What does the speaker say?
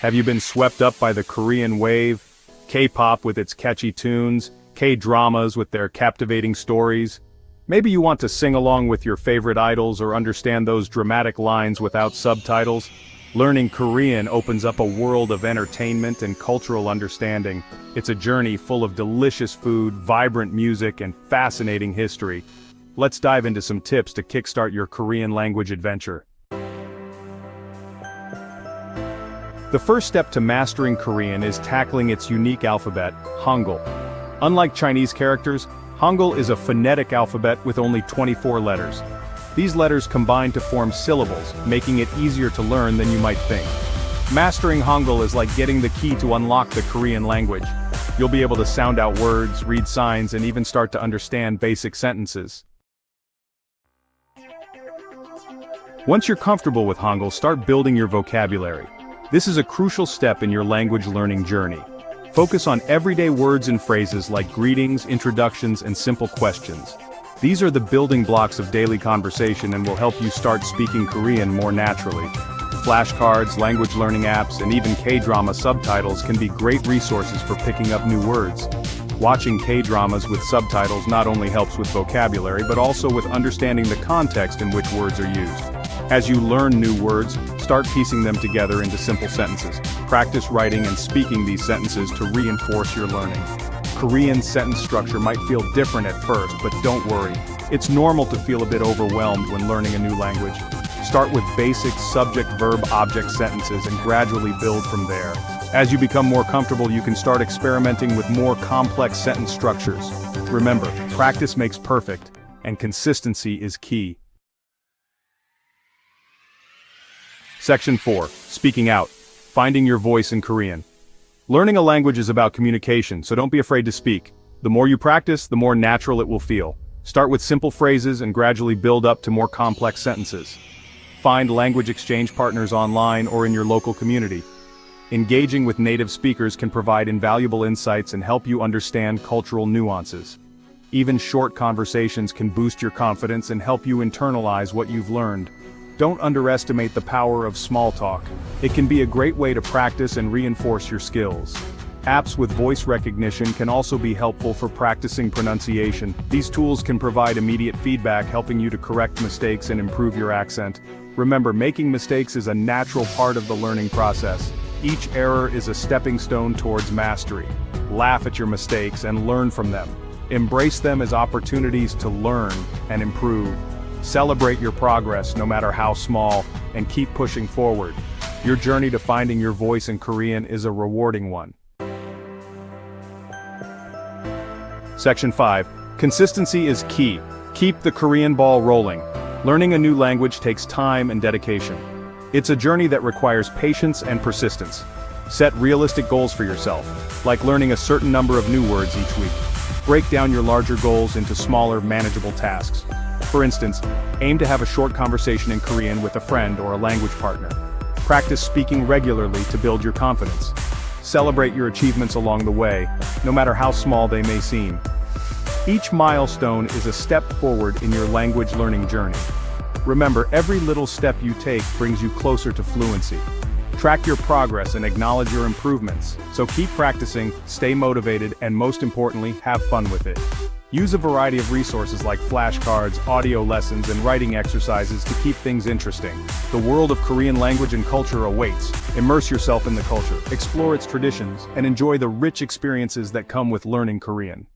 Have you been swept up by the Korean wave? K-pop with its catchy tunes, K-dramas with their captivating stories? Maybe you want to sing along with your favorite idols or understand those dramatic lines without subtitles? Learning Korean opens up a world of entertainment and cultural understanding. It's a journey full of delicious food, vibrant music, and fascinating history. Let's dive into some tips to kickstart your Korean language adventure. The first step to mastering Korean is tackling its unique alphabet, Hangul. Unlike Chinese characters, Hangul is a phonetic alphabet with only 24 letters. These letters combine to form syllables, making it easier to learn than you might think. Mastering Hangul is like getting the key to unlock the Korean language. You'll be able to sound out words, read signs, and even start to understand basic sentences. Once you're comfortable with Hangul, start building your vocabulary. This is a crucial step in your language learning journey. Focus on everyday words and phrases like greetings, introductions, and simple questions. These are the building blocks of daily conversation and will help you start speaking Korean more naturally. Flashcards, language learning apps, and even K-drama subtitles can be great resources for picking up new words. Watching K-dramas with subtitles not only helps with vocabulary but also with understanding the context in which words are used. As you learn new words, start piecing them together into simple sentences. Practice writing and speaking these sentences to reinforce your learning. Korean sentence structure might feel different at first, but don't worry. It's normal to feel a bit overwhelmed when learning a new language. Start with basic subject-verb-object sentences and gradually build from there. As you become more comfortable, you can start experimenting with more complex sentence structures. Remember, practice makes perfect, and consistency is key. Section 4. Speaking out. Finding your voice in Korean. Learning a language is about communication, so don't be afraid to speak. The more you practice, the more natural it will feel. Start with simple phrases and gradually build up to more complex sentences. Find language exchange partners online or in your local community. Engaging with native speakers can provide invaluable insights and help you understand cultural nuances. Even short conversations can boost your confidence and help you internalize what you've learned. Don't underestimate the power of small talk. It can be a great way to practice and reinforce your skills. Apps with voice recognition can also be helpful for practicing pronunciation. These tools can provide immediate feedback, helping you to correct mistakes and improve your accent. Remember, making mistakes is a natural part of the learning process. Each error is a stepping stone towards mastery. Laugh at your mistakes and learn from them. Embrace them as opportunities to learn and improve. Celebrate your progress, no matter how small, and keep pushing forward. Your journey to finding your voice in Korean is a rewarding one. Section 5. Consistency is key. Keep the Korean ball rolling. Learning a new language takes time and dedication. It's a journey that requires patience and persistence. Set realistic goals for yourself, like learning a certain number of new words each week. Break down your larger goals into smaller, manageable tasks. For instance, aim to have a short conversation in Korean with a friend or a language partner. Practice speaking regularly to build your confidence. Celebrate your achievements along the way, no matter how small they may seem. Each milestone is a step forward in your language learning journey. Remember, every little step you take brings you closer to fluency. Track your progress and acknowledge your improvements. So keep practicing, stay motivated, and most importantly, have fun with it. Use a variety of resources like flashcards, audio lessons, and writing exercises to keep things interesting. The world of Korean language and culture awaits. Immerse yourself in the culture, explore its traditions, and enjoy the rich experiences that come with learning Korean.